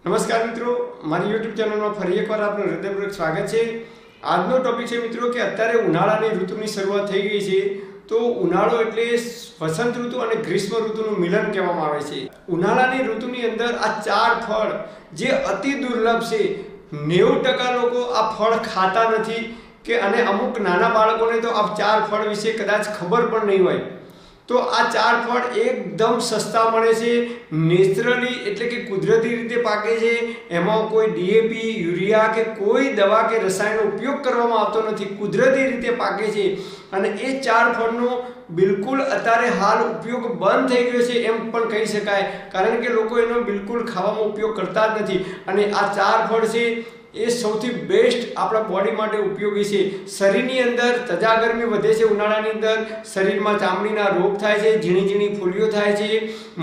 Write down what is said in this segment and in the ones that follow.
નમસ્કાર મિત્રો, મારી યુટ્યુબ ચેનલમાં ફરી એકવાર આપનું હૃદયપૂર્વક સ્વાગત છે। આજનો ટોપિક છે મિત્રો કે અત્યારે ઉનાળાની ઋતુની શરૂઆત થઈ ગઈ છે। તો ઉનાળો એટલે વસંત ઋતુ અને ગ્રીષ્મ ઋતુનું મિલન કહેવામાં આવે છે। ઉનાળાની ઋતુની અંદર આ ચાર ફળ જે અતિ દુર્લભ છે, 90% લોકો આ ફળ ખાતા નથી કે અને અમુક નાના બાળકોને તો આ ચાર ફળ વિશે કદાચ ખબર પણ નહીં હોય। તો આ ચાર ફળ એકદમ સસ્તા મળે છે, નેચરલી એટલે કે કુદરતી રીતે પાકે છે। એમાં કોઈ ડીએપી, યુરિયા કે કોઈ દવા કે રસાયણનો ઉપયોગ કરવામાં આવતો નથી, કુદરતી રીતે પાકે છે। અને એ ચાર ફળનો બિલકુલ અત્યારે હાલ ઉપયોગ બંધ થઈ ગયો છે એમ પણ કહી શકાય, કારણ કે લોકો એનો બિલકુલ ખાવામાં ઉપયોગ કરતા જ નથી। અને આ ચાર ફળ છે એ સૌથી બેસ્ટ આપણા બોડી માટે ઉપયોગી છે। શરીરની અંદર તજા ગરમી વધે છે, ઉનાળાની અંદર શરીરમાં ચામડીના રોગ થાય છે, ઝીણી ઝીણી ફૂલીઓ થાય છે,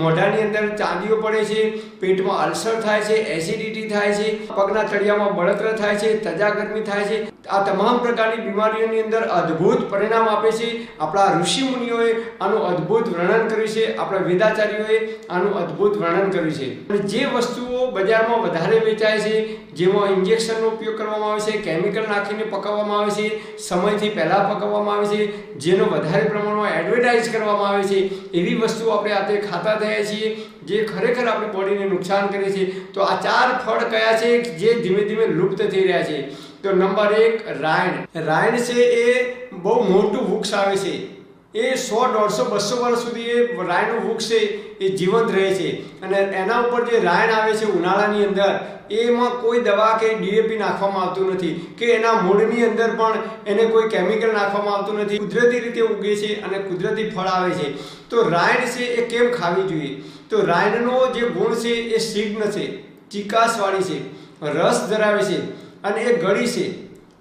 મોઢાની અંદર ચાંદીઓ પડે છે, પેટમાં અલ્સર થાય છે, એસિડિટી થાય છે, પગના તળિયામાં બળતરા થાય છે, તજા ગરમી થાય છે। આ તમામ પ્રકારની બીમારીઓની અંદર અદ્ભુત પરિણામ આપે છે। આપણા ઋષિ મુનિઓએ આનું અદ્ભુત વર્ણન કર્યું છે, આપણા વેદાચાર્યોએ આનું અદ્ભુત વર્ણન કર્યું છે। અને જે વસ્તુઓ બજારમાં વધારે વેચાય છે, જેમાં ઇન્જેક્શનનો ઉપયોગ કરવામાં આવે છે, કેમિકલ નાખીને પકાવવામાં આવે છે, સમયથી પહેલાં પકાવવામાં આવે છે, જેનો વધારે પ્રમાણમાં એડવર્ટાઇઝ કરવામાં આવે છે, એવી વસ્તુઓ આપણે આતે ખાતા થયા છીએ, જે ખરેખર આપણી બોડીને નુકસાન કરે છે। તો આ ચાર ફળ કયા છે જે ધીમે ધીમે લુપ્ત થઈ રહ્યા છે? તો નંબર 1 રાયણ। રાયણ છે એ બહુ મોટું વૃક્ષ આવે છે, એ 100, 150, 200 વર્ષ સુધી એ રાયણનું વૃક્ષ છે એ જીવંત રહે છે। અને એના ઉપર જે રાયણ આવે છે ઉનાળાની અંદર, એમાં કોઈ દવા કે ડીએપી નાખવામાં આવતું નથી કે એના મૂળની અંદર પણ એને કોઈ કેમિકલ નાખવામાં આવતું નથી, કુદરતી રીતે ઉગે છે અને કુદરતી ફળ આવે છે। તો રાયણ છે એ કેમ ખાવી જોઈએ? તો રાયણનો જે ગુણ છે એ શીઘ્ન છે, ચીકાશવાળી છે, રસ ધરાવે છે અને એ ગળી છે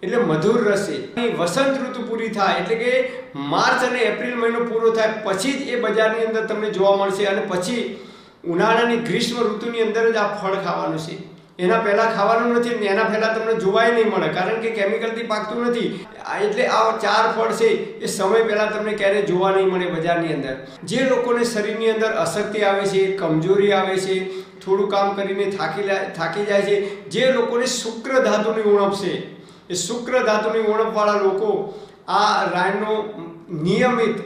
એટલે મધુર રસ છે। વસંત ઋતુ પૂરી થાય એટલે કે માર્ચ અને એપ્રિલ મહિનો પૂરો થાય પછી જ એ બજારની અંદર તમને જોવા મળશે, અને પછી ઉનાળાની ગ્રીષ્મ ઋતુની અંદર જ આ ફળ ખાવાનું છે, એના પહેલાં ખાવાનું નથી, એના પહેલાં તમને જોવાય નહીં મળે, કારણ કે કેમિકલથી પાકતું નથી। એટલે આ ચાર ફળ છે એ સમય પહેલાં તમને ક્યારેય જોવા નહીં મળે બજારની અંદર। જે લોકોને શરીરની અંદર અશક્તિ આવે છે, કમજોરી આવે છે, થોડું કામ કરીને થાકી જાય છે, જે લોકોને શુક્ર ધાતુની ઉણપ છે, એ શુક્ર ધાતુની ઉણપવાળા લોકો આ રાયણનો નિયમિત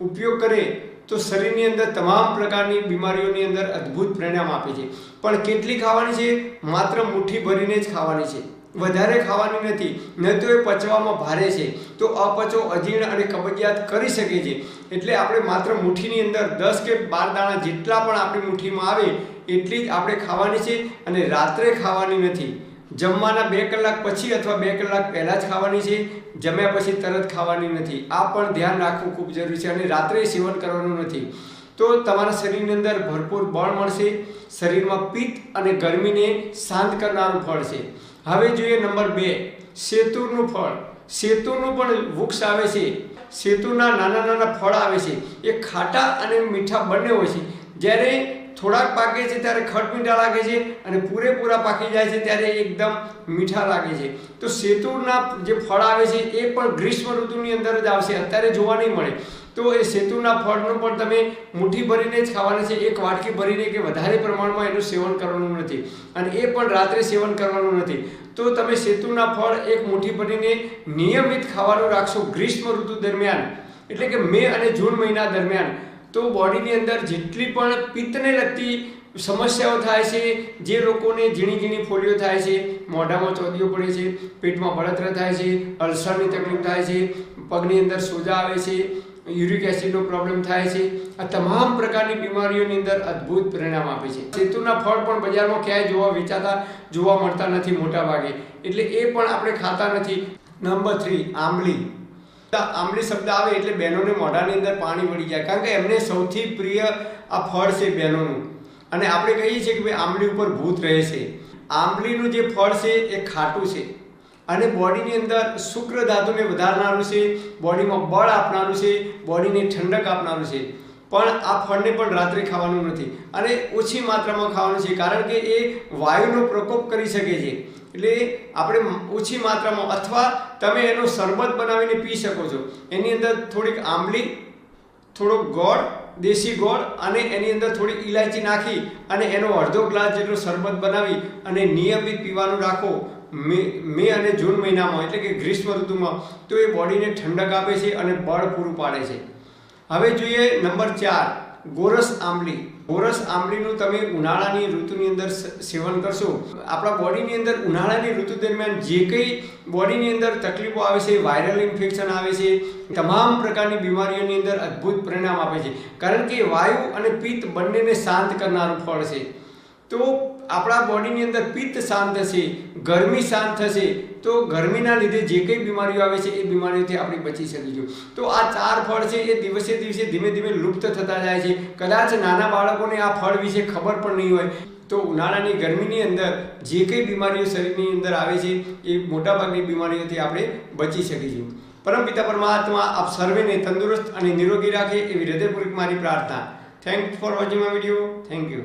ઉપયોગ કરે તો શરીરની અંદર તમામ પ્રકારની બીમારીઓની અંદર અદ્ભુત પરિણામ આપે છે। પણ કેટલી ખાવાની છે? માત્ર મુઠ્ઠી ભરીને જ ખાવાની છે, વધારે ખાવાની નથી, નહીં તો એ પચવામાં ભારે છે, તો અપચો, અજીર્ણ અને કબજિયાત કરી શકે છે। એટલે આપણે માત્ર મુઠ્ઠીની અંદર 10 કે 12 દાણા જેટલા પણ આપણી મુઠ્ઠીમાં આવે એટલી જ આપણે ખાવાની છે, અને રાત્રે ખાવાની નથી। જમવાના 2 કલાક પછી અથવા 2 કલાક પહેલાં જ ખાવાની છે, જમ્યા પછી તરત ખાવાની નથી। આ પણ ધ્યાન રાખવું ખૂબ જરૂરી છે, અને રાત્રે સેવન કરવાનું નથી। તો તમારા શરીરની અંદર ભરપૂર બળ મળશે, શરીરમાં પિત્ત અને ગરમીને શાંત કરનારું ફળ છે। હવે જોઈએ નંબર 2 શેતુરનું ફળ। શેતુરનું પણ વૃક્ષ આવે છે, શેતુરના નાના નાના ફળ આવે છે, એ ખાટા અને મીઠા બંને હોય છે। જ્યારે થોડાક પાકે છે ત્યારે ખટ મીઠા લાગે છે, અને પૂરેપૂરા પાકી જાય છે ત્યારે એકદમ મીઠા લાગે છે। તો શેતુરના જે ફળ આવે છે એ પણ ગ્રીષ્મ ઋતુની અંદર જ આવશે, અત્યારે જોવા નહીં મળે। તો એ શેતુના ફળનું પણ તમે મુઠ્ઠી ભરીને જ ખાવાનું છે, એક વાટકી ભરીને કે વધારે પ્રમાણમાં એનું સેવન કરવાનું નથી, અને એ પણ રાત્રે સેવન કરવાનું નથી। તો તમે શેતુના ફળ એક મુઠ્ઠી ભરીને નિયમિત ખાવાનું રાખશો ગ્રીષ્મ ઋતુ દરમિયાન, એટલે કે મે અને જૂન મહિના દરમિયાન। તો બોડીની અંદર જેટલી પણ પિત્તને લગતી સમસ્યાઓ થાય છે, જે લોકોને ઝીણી ઝીણી ફોલ્લીઓ થાય છે, મોઢામાં ચોંદીઓ પડે છે, પેટમાં બળતરા થાય છે, અલ્સરની તકલીફ થાય છે, પગની અંદર સોજા આવે છે, યુરિક એસિડનો પ્રોબ્લેમ થાય છે, આ તમામ પ્રકારની બીમારીઓની અંદર અદ્ભુત પરિણામ આપે છે। શેતુના ફળ પણ બજારમાં ક્યાંય વેચાતા જોવા મળતા નથી મોટા ભાગે, એટલે એ પણ આપણે ખાતા નથી। નંબર 3 આંબલી। આંબલી શબ્દ આવે એટલે બહેનોને મોઢાની અંદર પાણી વળી જાય, કારણ કે એમને સૌથી પ્રિય આ ફળ છે બહેનોનું, અને આપણે કહીએ છીએ કે ભાઈ આંબલી ઉપર ભૂત રહે છે। આંબલીનું જે ફળ છે એ ખાટું છે, અને બોડીની અંદર શુક્ર ધાતુને વધારનારું છે, બોડીમાં બળ આપનારું છે, બોડીને ઠંડક આપનારું છે। પણ આ ફળને પણ રાત્રે ખાવાનું નથી, અને ઓછી માત્રામાં ખાવાનું છે, કારણ કે એ વાયુનો પ્રકોપ કરી શકે છે। એટલે આપણે ઓછી માત્રામાં, અથવા તમે એનો શરબત બનાવીને પી શકો છો। એની અંદર થોડીક આંબલી, થોડોક ગોળ દેશી ગોળ અને એની અંદર થોડી ઇલાયચી નાખી અને એનો અડધો ગ્લાસ જેટલો શરબત બનાવી અને નિયમિત પીવાનું રાખો મે અને જૂન મહિનામાં, એટલે કે ગ્રીષ્મ ઋતુમાં, તો એ બોડીને ઠંડક આપે છે અને બળ પૂરું પાડે છે. હવે જોઈએ નંબર 4, ગોરસ આંબલી. ગોરસ આંબલીનું તમે ઉનાળાની ઋતુની અંદર સેવન કરશો. આપણા બોડીની અંદર ઉનાળાની ઋતુ દરમિયાન જે કંઈ બોડીની અંદર તકલીફો આવે છે, વાયરલ ઇન્ફેક્શન આવે છે, તમામ પ્રકારની બીમારીઓની અંદર અદ્ભુત પરિણામ આપે છે, કારણ કે વાયુ અને પિત્ત બંનેને શાંત કરનારું ફળ છે. તો આપણા બોડીની અંદર પિત્ત શાંત થશે, ગરમી શાંત થશે, તો ગરમીના લીધે જે કંઈ બીમારીઓ આવે છે એ બીમારીઓથી આપણે બચી શકીશું. તો આ 4 ફળ છે એ દિવસે દિવસે ધીમે ધીમે લુપ્ત થતા જાય છે. કદાચ નાના બાળકોને આ ફળ વિશે ખબર પણ નહીં હોય. તો ઉનાળાની ગરમીની અંદર જે કંઈ બીમારીઓ શરીરની અંદર આવે છે એ મોટાભાગની બીમારીઓથી આપણે બચી શકીશું. પરમપિતા પરમાત્મા આપ સર્વેને તંદુરસ્ત અને નિરોગી રાખે એવી હૃદયપૂર્વક મારી પ્રાર્થના. Thanks for watching my video. Thank you.